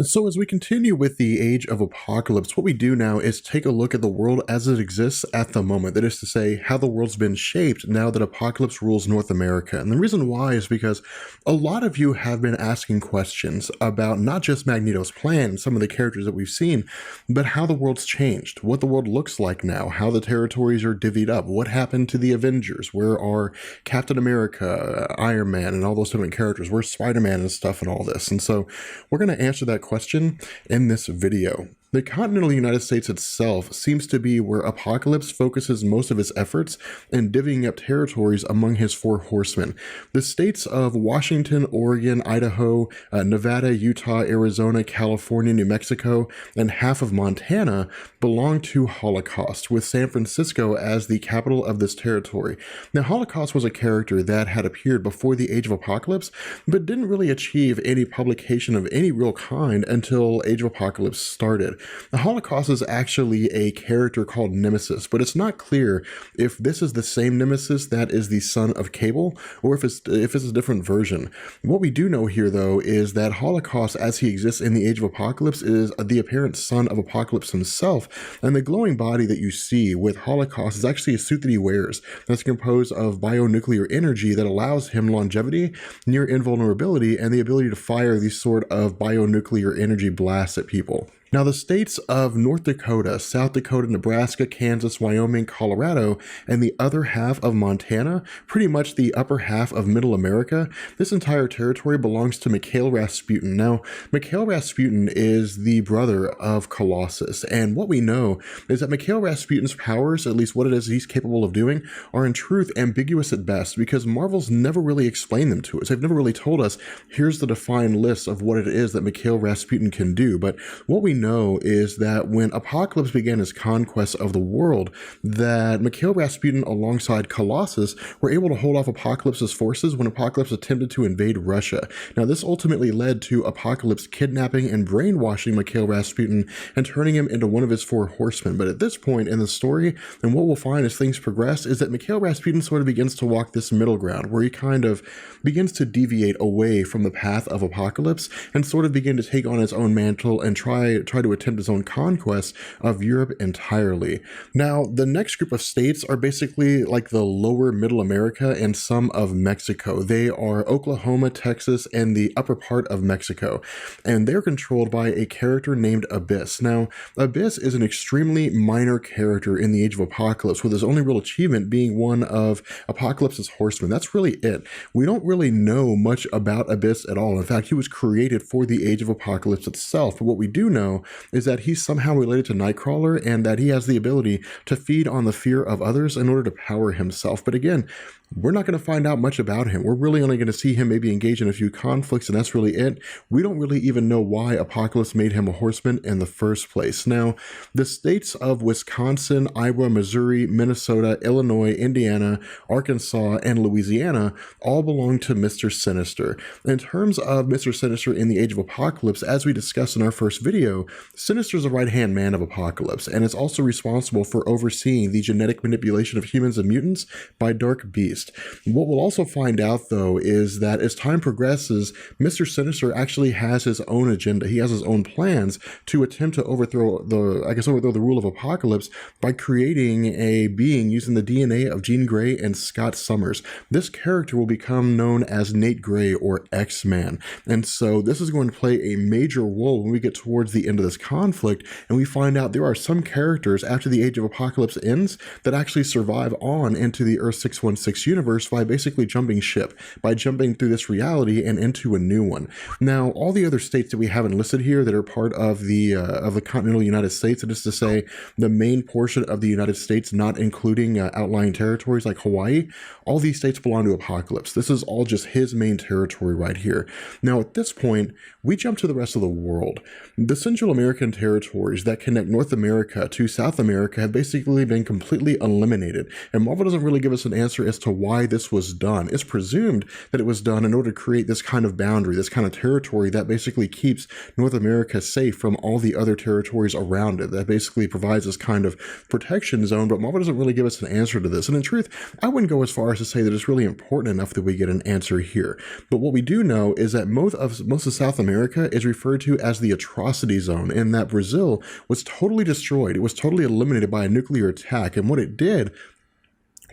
So, as we continue with the Age of Apocalypse, what we do now is take a look at the world as it exists at the moment. That is to say, how the world's been shaped now that Apocalypse rules North America. And the reason why is because a lot of you have been asking questions about not just Magneto's plan and some of the characters that we've seen, but how the world's changed, what the world looks like now, how the territories are divvied up, what happened to the Avengers, where are Captain America, Iron Man, and all those different characters, where's Spider-Man and stuff and all this. And so we're going to answer that question in this video. The continental United States itself seems to be where Apocalypse focuses most of his efforts in divvying up territories among his four horsemen. The states of Washington, Oregon, Idaho, Nevada, Utah, Arizona, California, New Mexico, and half of Montana belong to Holocaust, with San Francisco as the capital of this territory. Now, Holocaust was a character that had appeared before the Age of Apocalypse, but didn't really achieve any publication of any real kind until Age of Apocalypse started. The Holocaust is actually a character called Nemesis, but it's not clear if this is the same Nemesis that is the son of Cable, or if it's a different version. What we do know here, though, is that Holocaust, as he exists in the Age of Apocalypse, is the apparent son of Apocalypse himself, and the glowing body that you see with Holocaust is actually a suit that he wears that's composed of bionuclear energy that allows him longevity, near invulnerability, and the ability to fire these sort of bionuclear energy blasts at people. Now, the states of North Dakota, South Dakota, Nebraska, Kansas, Wyoming, Colorado, and the other half of Montana, pretty much the upper half of Middle America, this entire territory belongs to Mikhail Rasputin. Now, Mikhail Rasputin is the brother of Colossus, and what we know is that Mikhail Rasputin's powers, at least what it is he's capable of doing, are in truth ambiguous at best, because Marvel's never really explained them to us. They've never really told us, here's the defined list of what it is that Mikhail Rasputin can do, but what we know is that when Apocalypse began his conquest of the world, that Mikhail Rasputin alongside Colossus were able to hold off Apocalypse's forces when Apocalypse attempted to invade Russia. Now, this ultimately led to Apocalypse kidnapping and brainwashing Mikhail Rasputin and turning him into one of his four horsemen. But at this point in the story, and what we'll find as things progress, is that Mikhail Rasputin sort of begins to walk this middle ground where he kind of begins to deviate away from the path of Apocalypse and sort of begin to take on his own mantle and try to attempt his own conquest of Europe entirely. Now, the next group of states are basically like the lower Middle America and some of Mexico. They are Oklahoma, Texas, and the upper part of Mexico, and they're controlled by a character named Abyss. Now, Abyss is an extremely minor character in the Age of Apocalypse, with his only real achievement being one of Apocalypse's horsemen. That's really it. We don't really know much about Abyss at all. In fact, he was created for the Age of Apocalypse itself, but what we do know is that he's somehow related to Nightcrawler and that he has the ability to feed on the fear of others in order to power himself. But again, we're not going to find out much about him. We're really only going to see him maybe engage in a few conflicts, and that's really it. We don't really even know why Apocalypse made him a horseman in the first place. Now, the states of Wisconsin, Iowa, Missouri, Minnesota, Illinois, Indiana, Arkansas, and Louisiana all belong to Mr. Sinister. In terms of Mr. Sinister in the Age of Apocalypse, as we discussed in our first video, Sinister's a right-hand man of Apocalypse, and is also responsible for overseeing the genetic manipulation of humans and mutants by Dark Beast. What we'll also find out, though, is that as time progresses, Mr. Sinister actually has his own agenda. He has his own plans to attempt to overthrow the rule of Apocalypse by creating a being using the DNA of Jean Grey and Scott Summers. This character will become known as Nate Grey, or X-Man, and so this is going to play a major role when we get towards the end of this conflict, and we find out there are some characters after the Age of Apocalypse ends that actually survive on into the Earth 616 universe by basically jumping ship, by jumping through this reality and into a new one. Now, all the other states that we haven't listed here that are part of the continental United States, that is to say, the main portion of the United States, not including outlying territories like Hawaii, all these states belong to Apocalypse. This is all just his main territory right here. Now, at this point, we jump to the rest of the world. The Central American territories that connect North America to South America have basically been completely eliminated, and Marvel doesn't really give us an answer as to why this was done. It's presumed that it was done in order to create this kind of boundary, this kind of territory that basically keeps North America safe from all the other territories around it, that basically provides this kind of protection zone, but Marvel doesn't really give us an answer to this. And in truth, I wouldn't go as far as to say that it's really important enough that we get an answer here. But what we do know is that most of South America is referred to as the atrocity zone, in that Brazil was totally destroyed. It was totally eliminated by a nuclear attack. And what it did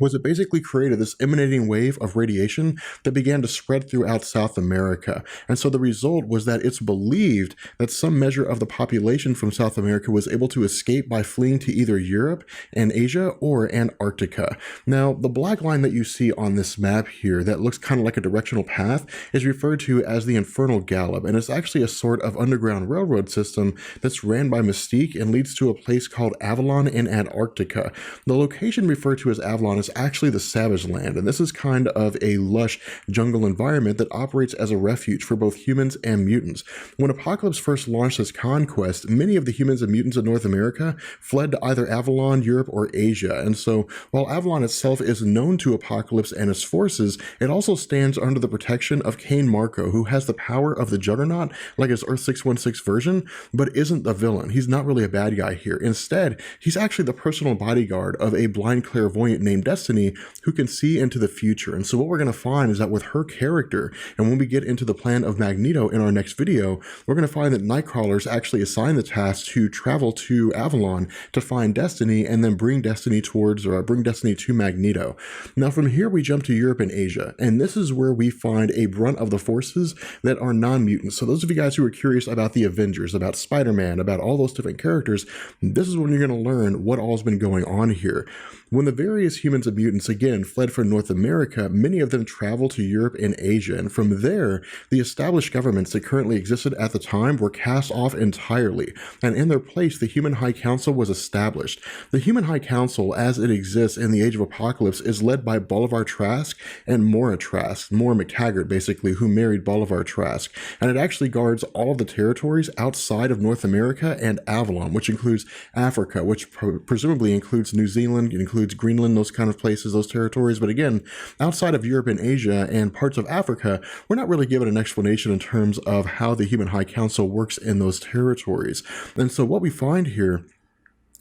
was it basically created this emanating wave of radiation that began to spread throughout South America. And so the result was that it's believed that some measure of the population from South America was able to escape by fleeing to either Europe and Asia or Antarctica. Now, the black line that you see on this map here that looks kind of like a directional path is referred to as the Infernal Gallop, and it's actually a sort of underground railroad system that's ran by Mystique and leads to a place called Avalon in Antarctica. The location referred to as Avalon is actually the Savage Land, and this is kind of a lush jungle environment that operates as a refuge for both humans and mutants. When Apocalypse first launched his conquest, many of the humans and mutants of North America fled to either Avalon, Europe, or Asia, and so while Avalon itself is known to Apocalypse and his forces, it also stands under the protection of Cain Marko, who has the power of the Juggernaut, like his Earth 616 version, but isn't the villain. He's not really a bad guy here. Instead, he's actually the personal bodyguard of a blind clairvoyant named Destiny, who can see into the future. And so what we're going to find is that with her character, and when we get into the plan of Magneto in our next video, we're going to find that Nightcrawler's actually assigned the task to travel to Avalon to find Destiny and then bring Destiny to Magneto. Now from here we jump to Europe and Asia, and this is where we find a brunt of the forces that are non-mutants. So those of you guys who are curious about the Avengers, about Spider-Man, about all those different characters, this is when you're going to learn what all's been going on here. When the various humans and mutants again fled from North America, many of them traveled to Europe and Asia, and from there, the established governments that currently existed at the time were cast off entirely, and in their place, the Human High Council was established. The Human High Council, as it exists in the Age of Apocalypse, is led by Bolivar Trask and Maura Trask, Maura McTaggart, basically, who married Bolivar Trask, and it actually guards all of the territories outside of North America and Avalon, which includes Africa, which presumably includes New Zealand, it includes Greenland, those kind of places, those territories. But again, outside of Europe and Asia and parts of Africa, we're not really given an explanation in terms of how the Human High Council works in those territories. And so what we find here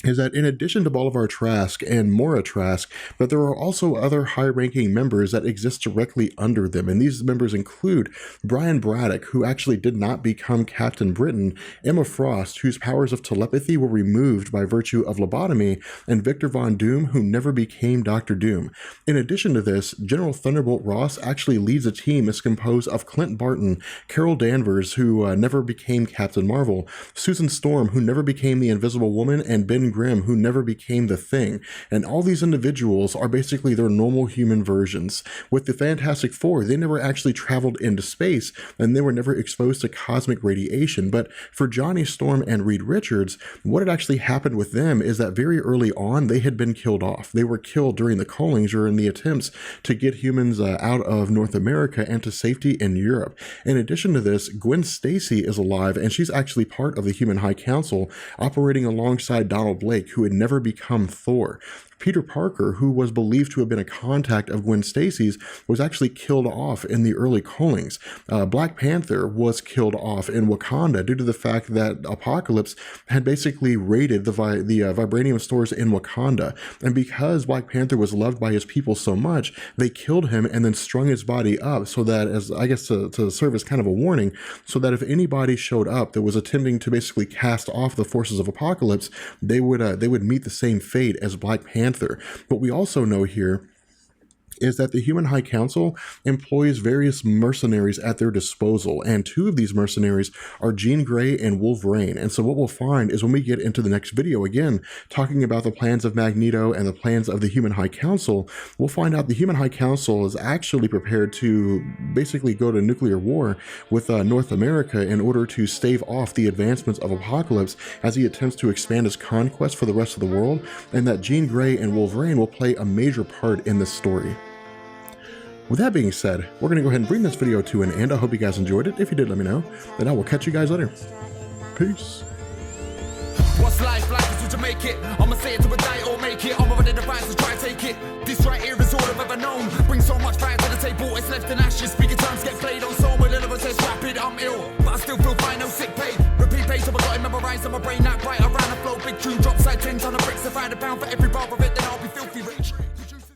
is that in addition to Bolivar Trask and Maura Trask, that there are also other high-ranking members that exist directly under them, and these members include Brian Braddock, who actually did not become Captain Britain, Emma Frost, whose powers of telepathy were removed by virtue of lobotomy, and Victor Von Doom, who never became Dr. Doom. In addition to this, General Thunderbolt Ross actually leads a team that's composed of Clint Barton, Carol Danvers, who never became Captain Marvel, Susan Storm, who never became the Invisible Woman, and Ben Grimm, who never became the Thing. And all these individuals are basically their normal human versions. With the Fantastic Four, they never actually traveled into space, and they were never exposed to cosmic radiation. But for Johnny Storm and Reed Richards, what had actually happened with them is that very early on, they had been killed off. They were killed during the Cullings or in the attempts to get humans out of North America and to safety in Europe. In addition to this, Gwen Stacy is alive, and she's actually part of the Human High Council, operating alongside Donald Blake, who had never become Thor. Peter Parker, who was believed to have been a contact of Gwen Stacy's, was actually killed off in the early Cullings. Black Panther was killed off in Wakanda due to the fact that Apocalypse had basically raided the vibranium stores in Wakanda. And because Black Panther was loved by his people so much, they killed him and then strung his body up so that, as I guess to serve as kind of a warning, so that if anybody showed up that was attempting to basically cast off the forces of Apocalypse, they would meet the same fate as Black Panther. What we also know here is that the Human High Council employs various mercenaries at their disposal, and two of these mercenaries are Jean Grey and Wolverine. And so what we'll find is when we get into the next video, again, talking about the plans of Magneto and the plans of the Human High Council, we'll find out the Human High Council is actually prepared to basically go to nuclear war with North America in order to stave off the advancements of Apocalypse as he attempts to expand his conquest for the rest of the world, and that Jean Grey and Wolverine will play a major part in this story. With that being said, we're going to go ahead and bring this video to an end. I hope you guys enjoyed it. If you did, let me know. And I will catch you guys later. Peace. What's life like? fake it. I'ma say it to a die or make it. I'm ready to rise to try take it. This right here is all I've ever known. Bring so much fire to the table, it's left in ashes. Speaking terms get played on so many levels, it's rapid. I'm ill, but I still feel fine, no sick pay. Repeat page, so I got it memorized on my brain, that bright. I ran a flow, big tune, drop side 10 ton of bricks. If I had a pound for every bar of it,